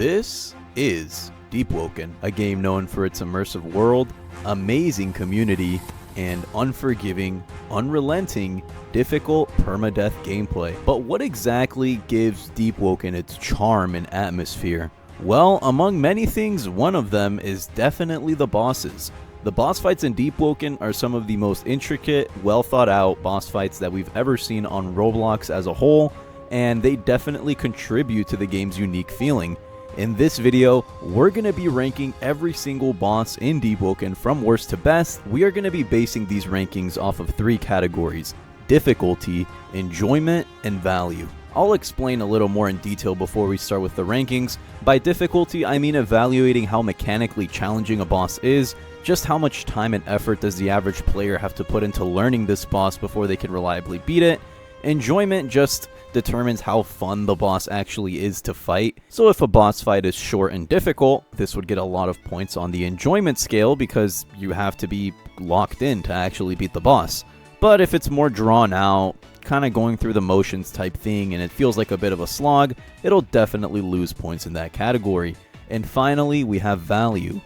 This is Deepwoken, a game known for its immersive world, amazing community, and unforgiving, unrelenting, difficult permadeath gameplay. But what exactly gives Deepwoken its charm and atmosphere? Well, among many things, one of them is definitely the bosses. The boss fights in Deepwoken are some of the most intricate, well thought out boss fights that we've ever seen on Roblox as a whole, and they definitely contribute to the game's unique feeling. In this video, we're going to be ranking every single boss in Deepwoken from worst to best. We are going to be basing these rankings off of three categories: difficulty, enjoyment, and value. I'll explain a little more in detail before we start with the rankings. By difficulty, I mean evaluating how mechanically challenging a boss is. Just how much time and effort does the average player have to put into learning this boss before they can reliably beat it? Enjoyment just determines how fun the boss actually is to fight. So if a boss fight is short and difficult, this would get a lot of points on the enjoyment scale because you have to be locked in to actually beat the boss. But if it's more drawn out, kind of going through the motions type thing, and it feels like a bit of a slog, it'll definitely lose points in that category. And finally, we have value.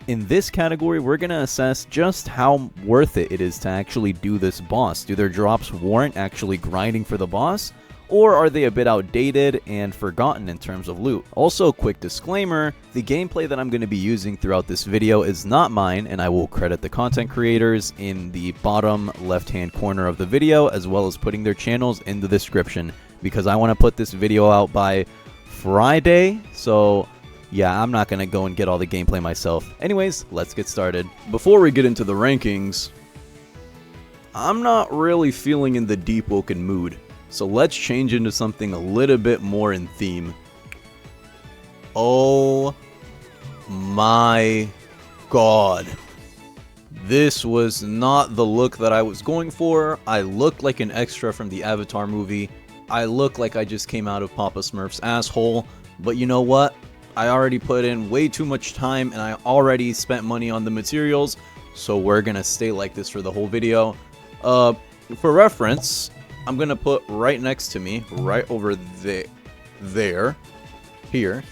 In this category, we're going to assess just how worth it is to actually do this boss. Do their drops warrant actually grinding for the boss? Or are they a bit outdated and forgotten in terms of loot? Also, quick disclaimer, the gameplay that I'm going to be using throughout this video is not mine, and I will credit the content creators in the bottom left-hand corner of the video, as well as putting their channels in the description, because I want to put this video out by Friday, so yeah, I'm not going to go and get all the gameplay myself. Anyways, let's get started. Before we get into the rankings, I'm not really feeling in the Deepwoken mood. So let's change into something a little bit more in theme. Oh my god. This was not the look that I was going for. I look like an extra from the Avatar movie. I look like I just came out of Papa Smurf's asshole. But you know what? I already put in way too much time and I already spent money on the materials. So we're gonna stay like this for the whole video. For reference, I'm going to put right next to me, right over here.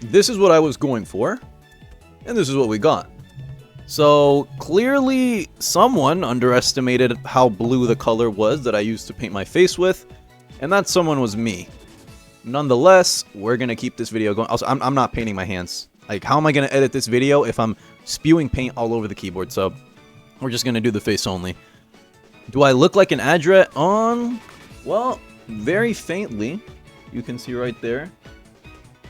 This is what I was going for, and this is what we got. So, clearly, someone underestimated how blue the color was that I used to paint my face with, and that someone was me. Nonetheless, we're going to keep this video going. Also, I'm not painting my hands. Like, how am I going to edit this video if I'm spewing paint all over the keyboard? So, we're just going to do the face only. Do I look like an adret on? Well, very faintly. You can see right there.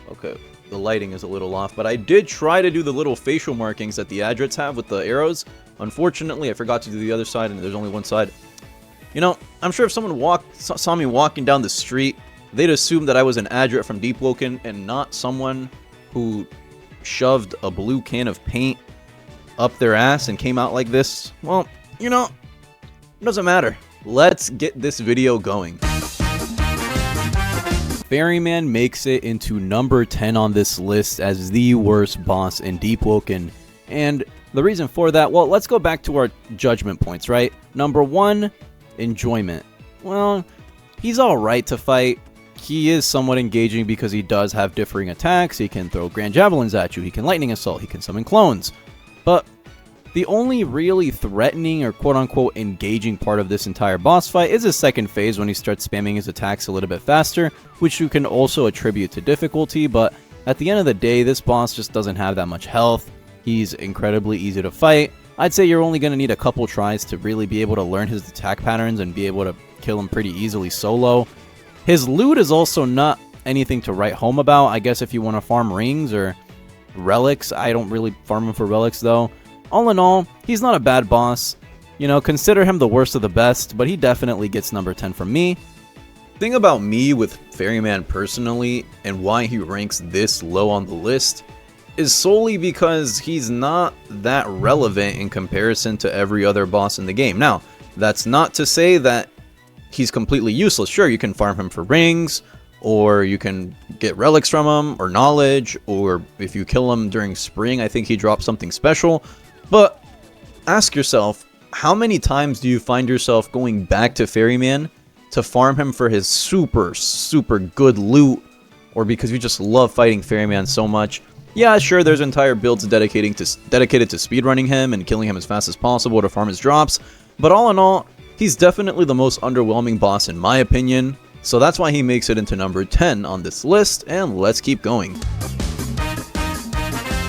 Okay, the lighting is a little off, but I did try to do the little facial markings that the adrets have with the arrows. Unfortunately, I forgot to do the other side, and there's only one side. You know, I'm sure if someone saw me walking down the street, they'd assume that I was an adret from Deepwoken and not someone who shoved a blue can of paint up their ass and came out like this. Well, you know, doesn't matter. Let's get this video going. Ferryman makes it into number 10 on this list as the worst boss in Deepwoken. And the reason for that, well, let's go back to our judgment points, right? Number 1, enjoyment. Well, he's alright to fight. He is somewhat engaging because he does have differing attacks. He can throw grand javelins at you. He can lightning assault. He can summon clones. But the only really threatening or quote-unquote engaging part of this entire boss fight is his second phase when he starts spamming his attacks a little bit faster, which you can also attribute to difficulty, but at the end of the day, this boss just doesn't have that much health. He's incredibly easy to fight. I'd say you're only going to need a couple tries to really be able to learn his attack patterns and be able to kill him pretty easily solo. His loot is also not anything to write home about. I guess if you want to farm rings or relics, I don't really farm him for relics though. All in all, he's not a bad boss. You know, consider him the worst of the best, but he definitely gets number 10 from me. The thing about me with Ferryman personally, and why he ranks this low on the list, is solely because he's not that relevant in comparison to every other boss in the game. Now, that's not to say that he's completely useless. Sure, you can farm him for rings, or you can get relics from him, or knowledge, or if you kill him during spring, I think he drops something special. But ask yourself, how many times do you find yourself going back to Ferryman to farm him for his super good loot or because you just love fighting Ferryman so much, yeah, sure, there's entire builds dedicated to speedrunning him and killing him as fast as possible to farm his drops, but all in all, he's definitely the most underwhelming boss in my opinion, so that's why he makes it into number 10 on this list, and let's keep going.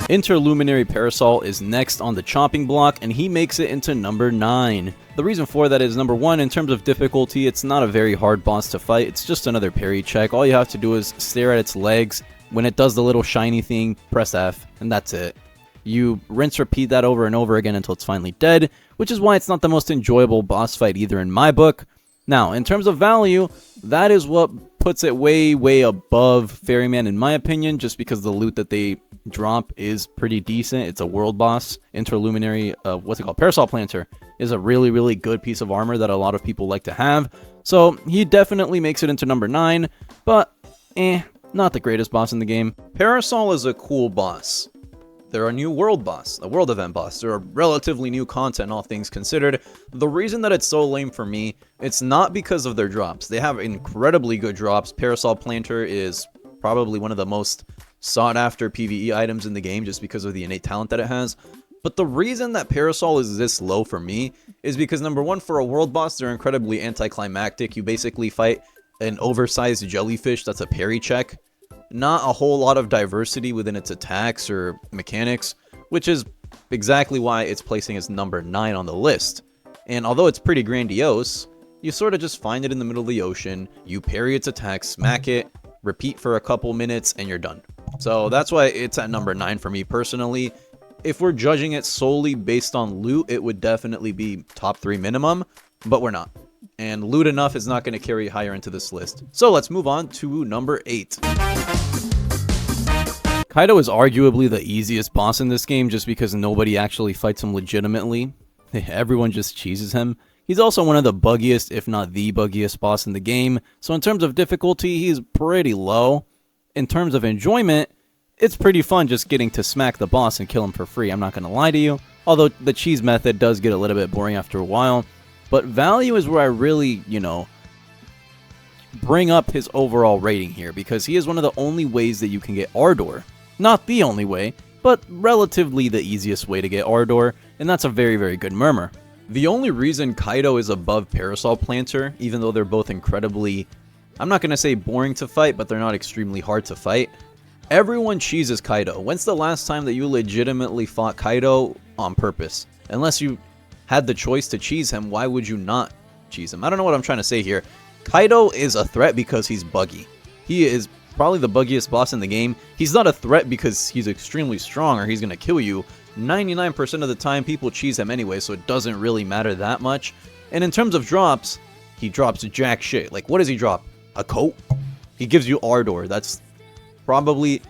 Interluminary Parasol is next on the chopping block, and he makes it into number 9. The reason for that is, number 1, in terms of difficulty, it's not a very hard boss to fight, it's just another parry check. All you have to do is stare at its legs. When it does the little shiny thing, press F, and that's it. You rinse repeat that over and over again until it's finally dead, which is why it's not the most enjoyable boss fight either in my book. Now, in terms of value, that is what puts it way above Ferryman in my opinion, just because the loot that they drop is pretty decent. It's a world boss. Interluminary, Parasol Planter is a really good piece of armor that a lot of people like to have. So he definitely makes it into number 9, but not the greatest boss in the game. Parasol is a cool boss. They're a new world boss, a world event boss. They're a relatively new content, all things considered. The reason that it's so lame for me, it's not because of their drops. They have incredibly good drops. Parasol Planter is probably one of the most sought after PvE items in the game just because of the innate talent that it has. But the reason that Parasol is this low for me is because, number 1, for a world boss, they're incredibly anticlimactic. You basically fight an oversized jellyfish that's a parry check. Not a whole lot of diversity within its attacks or mechanics, which is exactly why it's placing as number 9 on the list. And although it's pretty grandiose, you sort of just find it in the middle of the ocean, you parry its attacks, smack it, repeat for a couple minutes, and you're done. So that's why it's at number 9 for me personally. If we're judging it solely based on loot, it would definitely be top 3 minimum, but we're not. And loot enough is not going to carry higher into this list. So let's move on to number 8. Kaido is arguably the easiest boss in this game just because nobody actually fights him legitimately. Everyone just cheeses him. He's also one of the buggiest, if not the buggiest boss in the game. So in terms of difficulty, he's pretty low. In terms of enjoyment, it's pretty fun just getting to smack the boss and kill him for free. I'm not going to lie to you. Although the cheese method does get a little bit boring after a while. But value is where I really, bring up his overall rating here, because he is one of the only ways that you can get Ardor. Not the only way, but relatively the easiest way to get Ardor, and that's a very good murmur. The only reason Kaido is above Parasol Planter, even though they're both incredibly, I'm not going to say boring to fight, but they're not extremely hard to fight. Everyone cheeses Kaido. When's the last time that you legitimately fought Kaido on purpose? Unless you had the choice to cheese him, why would you not cheese him? I don't know what I'm trying to say here. Kaido is a threat because he's buggy. He is probably the buggiest boss in the game. He's not a threat because he's extremely strong or he's going to kill you. 99% of the time, people cheese him anyway, so it doesn't really matter that much. And in terms of drops, he drops jack shit. Like, what does he drop? A coat? He gives you Ardor. That's probably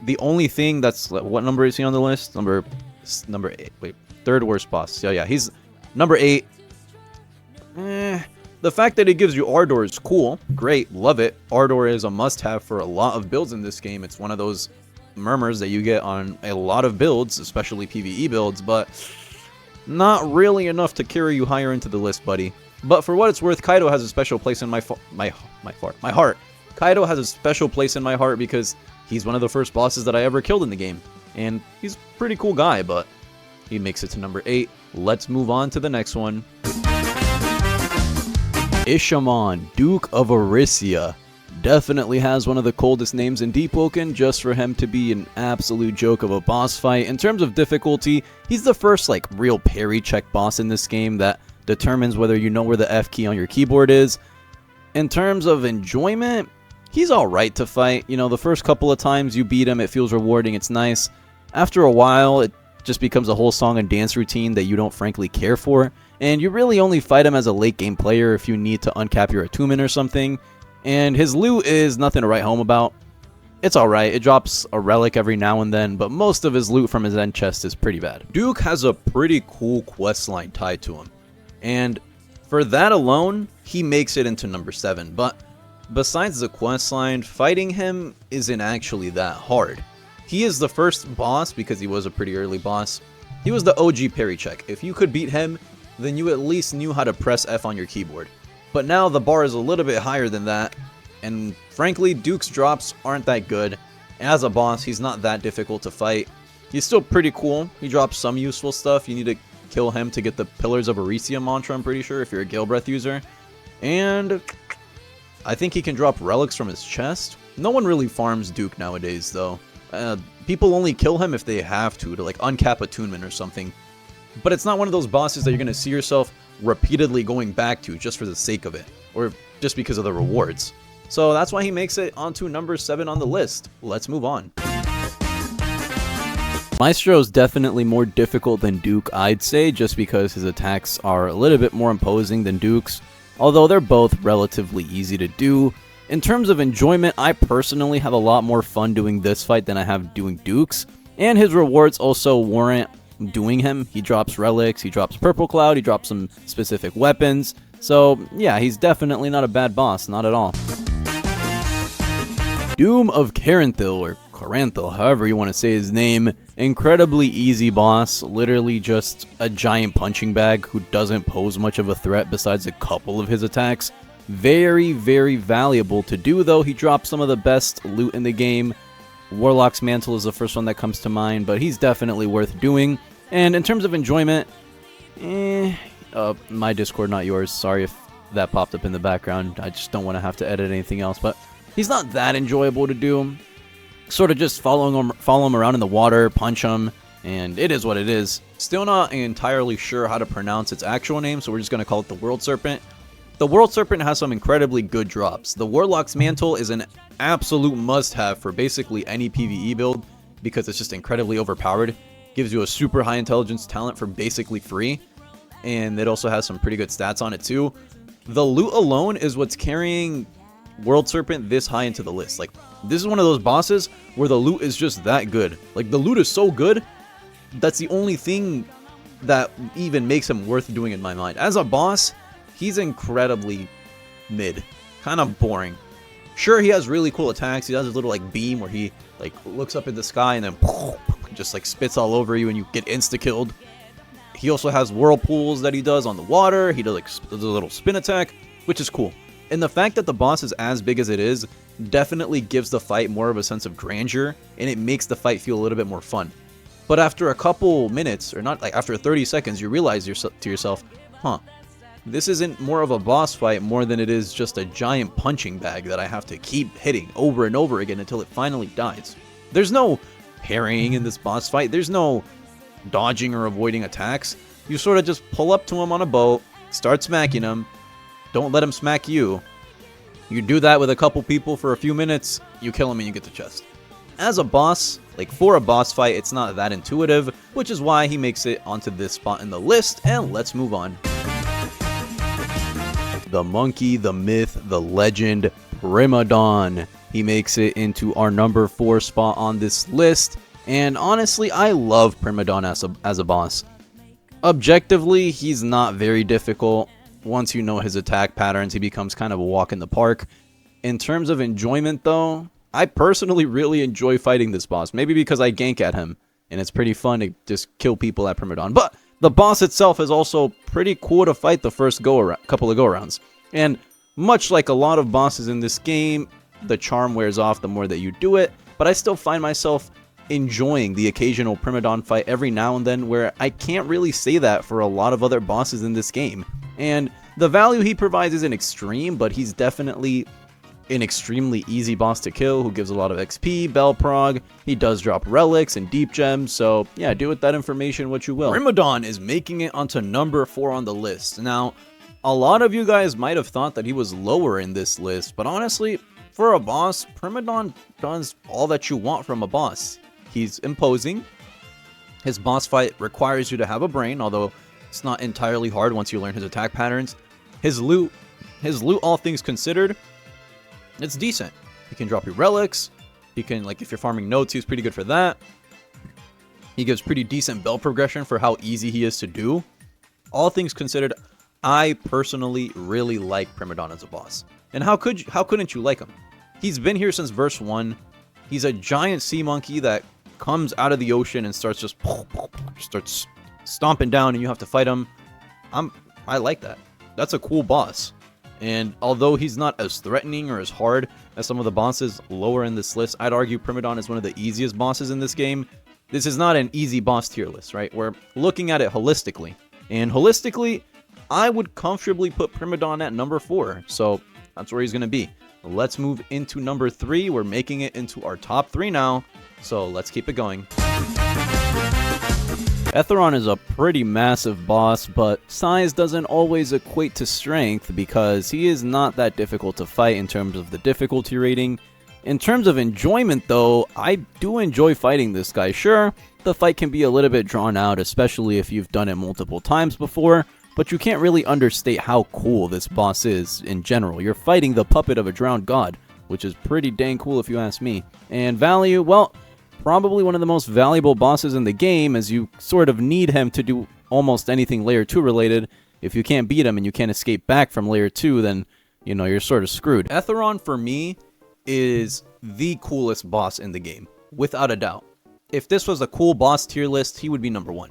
the only thing that's... What number is he on the list? Number 8. Wait, third worst boss. Yeah, he's number 8. The fact that it gives you Ardor is cool. Great, love it. Ardor is a must-have for a lot of builds in this game. It's one of those murmurs that you get on a lot of builds, especially PvE builds, but not really enough to carry you higher into the list, buddy. But for what it's worth, Kaido has a special place in my heart. Kaido has a special place in my heart because he's one of the first bosses that I ever killed in the game. And he's a pretty cool guy, but he makes it to number 8. Let's move on to the next one. Ishamon, Duke of Erisia. Definitely has one of the coldest names in Deepwoken, just for him to be an absolute joke of a boss fight. In terms of difficulty, he's the first real parry check boss in this game that determines whether you know where the F key on your keyboard is. In terms of enjoyment, he's alright to fight. The first couple of times you beat him, it feels rewarding, it's nice. After a while, it just becomes a whole song and dance routine that you don't frankly care for. And you really only fight him as a late game player if you need to uncap your attunement or something. And his loot is nothing to write home about. It's alright, it drops a relic every now and then, but most of his loot from his end chest is pretty bad. Duke has a pretty cool questline tied to him. And for that alone, he makes it into number 7. But besides the questline, fighting him isn't actually that hard. He is the first boss because he was a pretty early boss. He was the OG parry check. If you could beat him, then you at least knew how to press F on your keyboard. But now the bar is a little bit higher than that, And frankly, Duke's drops aren't that good. As a boss, he's not that difficult to fight. He's still pretty cool. He drops some useful stuff. You need to kill him to get the Pillars of Erisia mantra, I'm pretty sure, if you're a Gale Breath user. And I think he can drop relics from his chest. No one really farms Duke nowadays, though. People only kill him if they have to like uncap attunement or something. But it's not one of those bosses that you're going to see yourself repeatedly going back to just for the sake of it, or just because of the rewards. So that's why he makes it onto number 7 on the list. Let's move on. Maestro is definitely more difficult than Duke, I'd say, just because his attacks are a little bit more imposing than Duke's, although they're both relatively easy to do. In terms of enjoyment, I personally have a lot more fun doing this fight than I have doing Duke's, and his rewards also warrant doing him. He drops relics, he drops Purple Cloud, he drops some specific weapons, so yeah, he's definitely not a bad boss, not at all. Doom of Caranthil, or Caranthil, however you want to say his name. Incredibly easy boss, literally just a giant punching bag who doesn't pose much of a threat besides a couple of his attacks. Very, very valuable to do though. He drops some of the best loot in the game. Warlock's Mantle is the first one that comes to mind, but he's definitely worth doing. And in terms of enjoyment, my Discord, not yours. Sorry if that popped up in the background. I just don't want to have to edit anything else, but he's not that enjoyable to do. Sort of just follow him around in the water, punch him, and it is what it is. Still not entirely sure how to pronounce its actual name, so we're just going to call it the World Serpent. The World Serpent has some incredibly good drops. The Warlock's Mantle is an absolute must-have for basically any PvE build because it's just incredibly overpowered. Gives you a super high intelligence talent for basically free, and it also has some pretty good stats on it too. The loot alone is what's carrying World Serpent this high into the list. Like, this is one of those bosses where the loot is just that good. Like, the loot is so good, that's the only thing that even makes him worth doing in my mind. As a boss, he's incredibly mid. Kind of boring. Sure, he has really cool attacks. He has his little, like, beam where he, like, looks up at the sky and then just, like, spits all over you and you get insta-killed. He also has whirlpools that he does on the water. He does, like, a little spin attack, which is cool. And the fact that the boss is as big as it is definitely gives the fight more of a sense of grandeur, and it makes the fight feel a little bit more fun. But after a couple minutes, or not, like after 30 seconds, you realize to yourself, huh, this isn't more of a boss fight more than it is just a giant punching bag that I have to keep hitting over and over again until it finally dies. There's no parrying in this boss fight. There's no dodging or avoiding attacks. You sort of just pull up to him on a boat, start smacking him. Don't let him smack you. You do that with a couple people for a few minutes, you kill him and you get the chest. As a boss, like for a boss fight, it's not that intuitive, which is why he makes it onto this spot in the list, and let's move on. The monkey, the myth, the legend, Primadon. He makes it into our number 4 spot on this list, and honestly, I love Primadon as a boss. Objectively, he's not very difficult. Once you know his attack patterns, he becomes kind of a walk in the park. In terms of enjoyment, though, I personally really enjoy fighting this boss. Maybe because I gank at him, and it's pretty fun to just kill people at Primadon. But the boss itself is also pretty cool to fight the first couple of go-arounds. And much like a lot of bosses in this game, the charm wears off the more that you do it. But I still find myself enjoying the occasional Primadon fight every now and then, where I can't really say that for a lot of other bosses in this game. And the value he provides isn't extreme, but he's definitely an extremely easy boss to kill who gives a lot of XP, bell prog. He does drop relics and deep gems, so yeah, do with that information what you will. Primadon is making it onto number 4 on the list. Now, a lot of you guys might have thought that he was lower in this list, but honestly, for a boss, Primadon does all that you want from a boss. He's imposing. His boss fight requires you to have a brain, although it's not entirely hard once you learn his attack patterns. His loot, all things considered, it's decent. He can drop you relics. He can, like, if you're farming notes, he's pretty good for that. He gives pretty decent bell progression for how easy he is to do. All things considered, I personally really like Primadon as a boss. And how couldn't you like him? He's been here since verse 1. He's a giant sea monkey that comes out of the ocean and starts stomping down, and you have to fight him. I like that. That's a cool boss. And although he's not as threatening or as hard as some of the bosses lower in this list, I'd argue Primadon is one of the easiest bosses in this game. This is not an easy boss tier list, right? We're looking at it holistically. And holistically, I would comfortably put Primadon at number 4. So that's where he's going to be. Let's move into number 3. We're making it into our top 3 now. So let's keep it going. Ethiron is a pretty massive boss, but size doesn't always equate to strength because he is not that difficult to fight in terms of the difficulty rating. In terms of enjoyment though, I do enjoy fighting this guy. Sure, the fight can be a little bit drawn out, especially if you've done it multiple times before, but you can't really understate how cool this boss is in general. You're fighting the puppet of a drowned god, which is pretty dang cool if you ask me. And value, well, probably one of the most valuable bosses in the game, as you sort of need him to do almost anything layer 2 related. If you can't beat him and you can't escape back from layer 2, then, you know, you're sort of screwed. Ethiron, for me, is the coolest boss in the game, without a doubt. If this was a cool boss tier list, he would be number 1.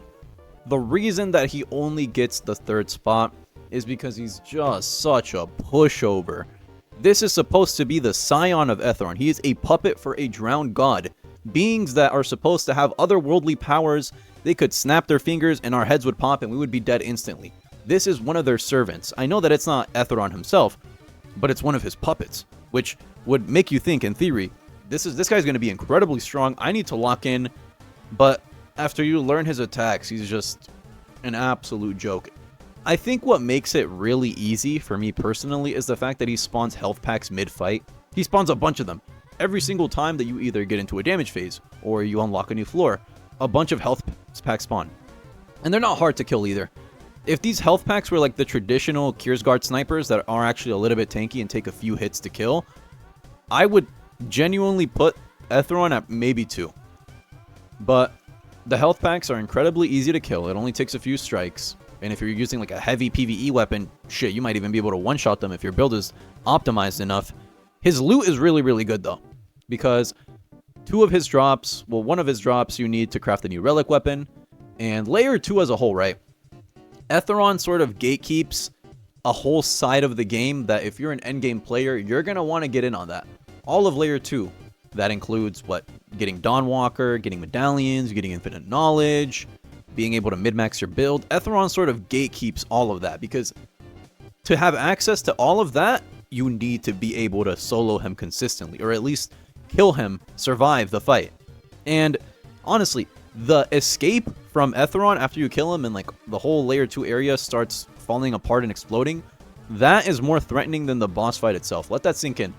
The reason that he only gets the 3rd spot is because he's just such a pushover. This is supposed to be the scion of Ethiron. He is a puppet for a drowned god. Beings that are supposed to have otherworldly powers, they could snap their fingers and our heads would pop and we would be dead instantly. This is one of their servants. I know that it's not Ethiron himself, but it's one of his puppets, which would make you think, in theory, this guy's going to be incredibly strong. I need to lock in, but after you learn his attacks, he's just an absolute joke. I think what makes it really easy for me personally is the fact that he spawns health packs mid-fight. He spawns a bunch of them. Every single time that you either get into a damage phase or you unlock a new floor, a bunch of health packs spawn. And they're not hard to kill either. If these health packs were like the traditional Kiersguard snipers that are actually a little bit tanky and take a few hits to kill, I would genuinely put Ethiron at maybe 2. But the health packs are incredibly easy to kill. It only takes a few strikes. And if you're using like a heavy PvE weapon, shit, you might even be able to one-shot them if your build is optimized enough. His loot is really, really good though, because 2 of his drops, well, 1 of his drops you need to craft a new relic weapon, and layer 2 as a whole, right? Ethiron sort of gatekeeps a whole side of the game that if you're an endgame player, you're going to want to get in on that. All of layer 2, that includes what? Getting Dawnwalker, getting medallions, getting infinite knowledge, being able to min-max your build. Ethiron sort of gatekeeps all of that, because to have access to all of that, you need to be able to solo him consistently, or at least kill him, survive the fight. And honestly, the escape from Ethiron after you kill him and like the whole layer 2 area starts falling apart and exploding, that is more threatening than the boss fight itself. Let that sink in.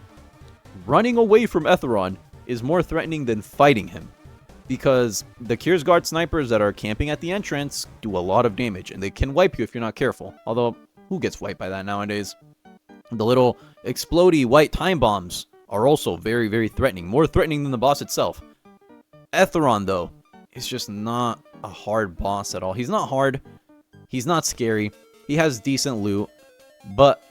Running away from Ethiron is more threatening than fighting him, because the Kiersguard snipers that are camping at the entrance do a lot of damage, and they can wipe you if you're not careful. Although, who gets wiped by that nowadays? The little explodey white time bombs are also very, very threatening. More threatening than the boss itself. Ethiron, though, is just not a hard boss at all. He's not hard. He's not scary. He has decent loot. But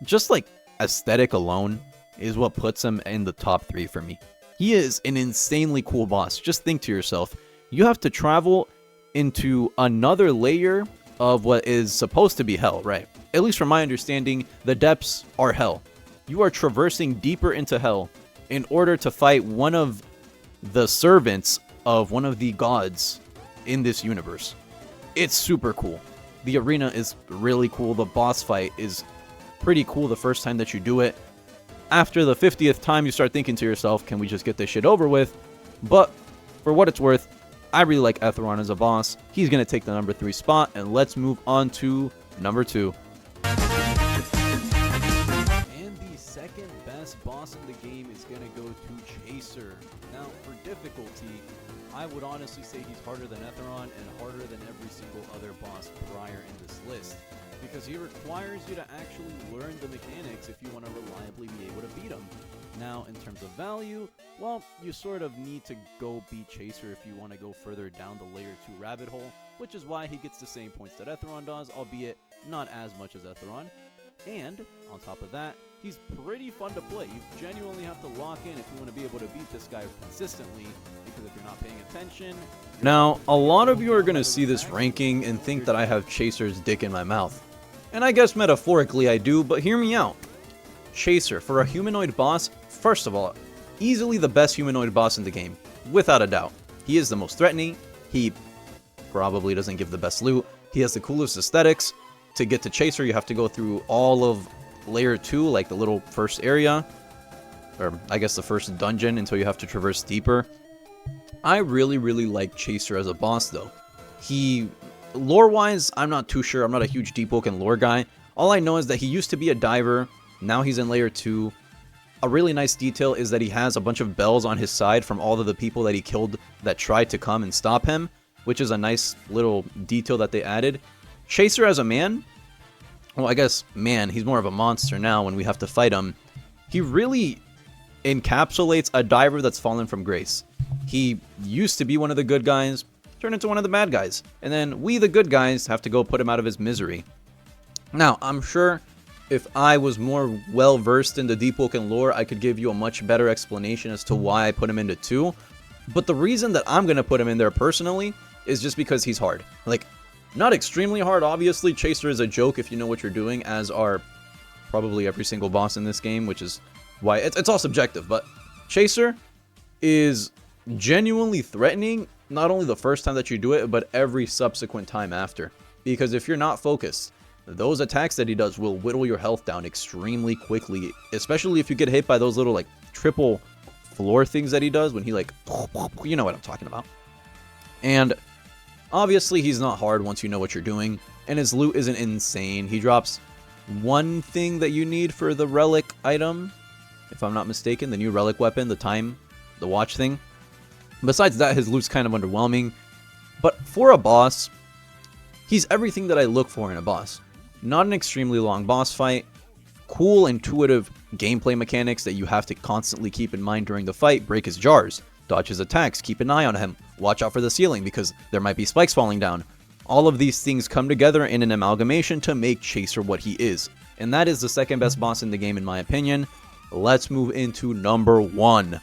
just like aesthetic alone is what puts him in the top 3 for me. He is an insanely cool boss. Just think to yourself, you have to travel into another layer of what is supposed to be hell, right? At least from my understanding, the depths are hell. You are traversing deeper into hell in order to fight one of the servants of one of the gods in this universe. It's super cool. The arena is really cool. The boss fight is pretty cool the first time that you do it. After the 50th time, you start thinking to yourself, can we just get this shit over with? But for what it's worth, I really like Ethiron as a boss. He's going to take the number 3 spot, and let's move on to number 2. And the second best boss in the game is going to go to Chaser. Now, for difficulty, I would honestly say he's harder than Ethiron and harder than every single other boss prior in this list, because he requires you to actually learn the mechanics if you want to reliably be able to beat him. Now, in terms of value, well, you sort of need to go beat Chaser if you want to go further down the layer 2 rabbit hole, which is why he gets the same points that Ethiron does, albeit not as much as Ethiron. And, on top of that, he's pretty fun to play. You genuinely have to lock in if you want to be able to beat this guy consistently, because if you're not paying attention... Now, a lot of you are going to see this ranking and think that I have Chaser's dick in my mouth. And I guess metaphorically I do, but hear me out. Chaser, for a humanoid boss, first of all, easily the best humanoid boss in the game, without a doubt. He is the most threatening, he probably doesn't give the best loot, he has the coolest aesthetics. To get to Chaser, you have to go through all of Layer 2, like the little first area, or I guess the first dungeon, until you have to traverse deeper. I really like Chaser as a boss, though. Lore-wise, I'm not too sure. I'm not a huge Deepwoken lore guy. All I know is that he used to be a diver. Now he's in Layer 2. A really nice detail is that he has a bunch of bells on his side from all of the people that he killed that tried to come and stop him, which is a nice little detail that they added. Chaser as a man, well, I guess man, he's more of a monster now when we have to fight him. He really encapsulates a diver that's fallen from grace. He used to be one of the good guys, turned into one of the bad guys, and then we, the good guys, have to go put him out of his misery. Now, I'm sure if I was more well-versed in the Deepwoken lore, I could give you a much better explanation as to why I put him into 2, but the reason that I'm going to put him in there personally is just because he's hard. Like, not extremely hard, obviously. Chaser is a joke if you know what you're doing, as are probably every single boss in this game, which is why it's all subjective, but Chaser is genuinely threatening, not only the first time that you do it, but every subsequent time after. Because if you're not focused, those attacks that he does will whittle your health down extremely quickly, especially if you get hit by those little, like, triple floor things that he does when he, like, you know what I'm talking about. And obviously, he's not hard once you know what you're doing, and his loot isn't insane. He drops one thing that you need for the relic item, if I'm not mistaken, the new relic weapon, the watch thing. Besides that, his loot's kind of underwhelming, but for a boss, he's everything that I look for in a boss. Not an extremely long boss fight, cool, intuitive gameplay mechanics that you have to constantly keep in mind during the fight. Break his jars, dodge his attacks, keep an eye on him, watch out for the ceiling because there might be spikes falling down. All of these things come together in an amalgamation to make Chaser what he is. And that is the second best boss in the game in my opinion. Let's move into number 1.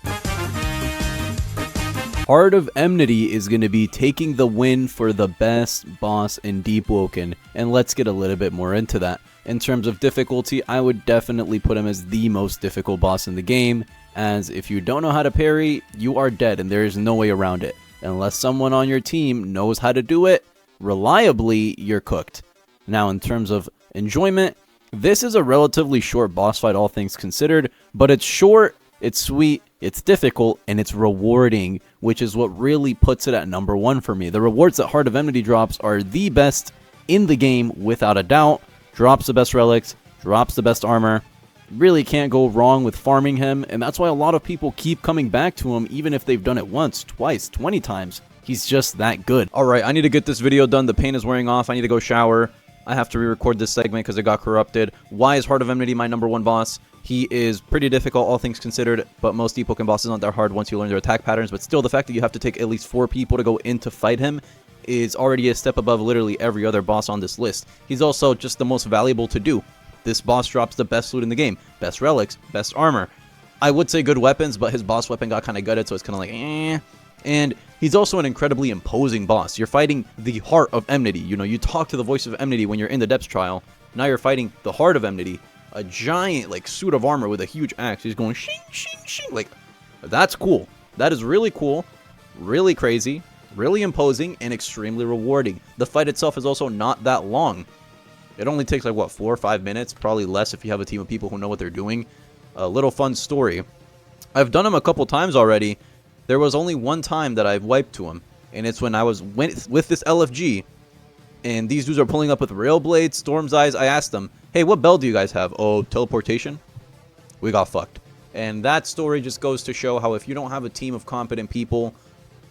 Heart of Emnity is going to be taking the win for the best boss in Deepwoken, and let's get a little bit more into that. In terms of difficulty, I would definitely put him as the most difficult boss in the game, as if you don't know how to parry, you are dead and there is no way around it. Unless someone on your team knows how to do it reliably, you're cooked. Now, in terms of enjoyment, this is a relatively short boss fight, all things considered, but it's short, it's sweet, it's difficult, and it's rewarding, which is what really puts it at number 1 for me. The rewards that Heart of Emnity drops are the best in the game, without a doubt. Drops the best relics, drops the best armor. Really can't go wrong with farming him, and that's why a lot of people keep coming back to him, even if they've done it once, twice, 20 times. He's just that good. Alright, I need to get this video done. The paint is wearing off. I need to go shower. I have to re-record this segment because it got corrupted. Why is Heart of Emnity my number 1 boss? He is pretty difficult, all things considered, but most Deepwoken bosses aren't that hard once you learn their attack patterns, but still the fact that you have to take at least 4 people to go in to fight him is already a step above literally every other boss on this list. He's also just the most valuable to do. This boss drops the best loot in the game, best relics, best armor. I would say good weapons, but his boss weapon got kind of gutted, so it's kind of like, eh. And he's also an incredibly imposing boss. You're fighting the Heart of Emnity. You know, you talk to the voice of Emnity when you're in the Depths Trial. Now you're fighting the Heart of Emnity, a giant, like, suit of armor with a huge axe. He's going shing, shing, shing. Like, that's cool. That is really cool, really crazy, really imposing, and extremely rewarding. The fight itself is also not that long. It only takes, like, what, 4 or 5 minutes? Probably less if you have a team of people who know what they're doing. A little fun story. I've done him a couple times already. There was only one time that I've wiped to him, and it's when I was with this LFG, and these dudes are pulling up with Rail Blades, Storm's Eyes. I asked them, hey, what bell do you guys have? Oh, teleportation? We got fucked. And that story just goes to show how if you don't have a team of competent people,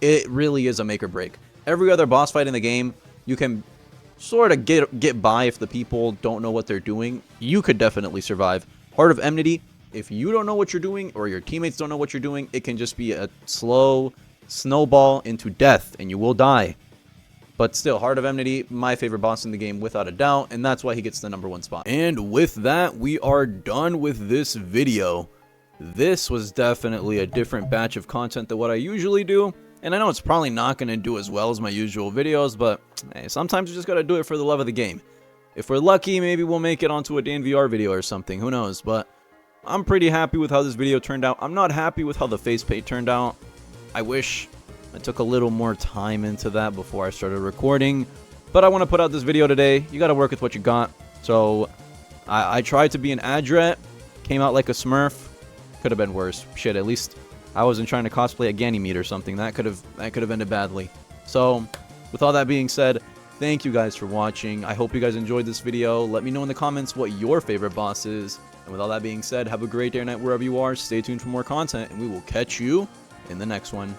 it really is a make or break. Every other boss fight in the game, you can sort of get by if the people don't know what they're doing. You could definitely survive. Heart of Emnity, if you don't know what you're doing or your teammates don't know what you're doing, it can just be a slow snowball into death and you will die. But still, Heart of Emnity, my favorite boss in the game without a doubt, and that's why he gets the number 1 spot. And with that, we are done with this video. This was definitely a different batch of content than what I usually do, and I know it's probably not going to do as well as my usual videos, but hey, sometimes you just got to do it for the love of the game. If we're lucky, maybe we'll make it onto a DNVR video or something. Who knows? But I'm pretty happy with how this video turned out. I'm not happy with how the facepaint turned out. I wish I took a little more time into that before I started recording. But I want to put out this video today. You got to work with what you got. So I tried to be an Adret. Came out like a Smurf. Could have been worse. Shit, at least I wasn't trying to cosplay a Ganymede or something. That could have ended badly. So with all that being said, thank you guys for watching. I hope you guys enjoyed this video. Let me know in the comments what your favorite boss is. And with all that being said, have a great day or night wherever you are. Stay tuned for more content, and we will catch you in the next one.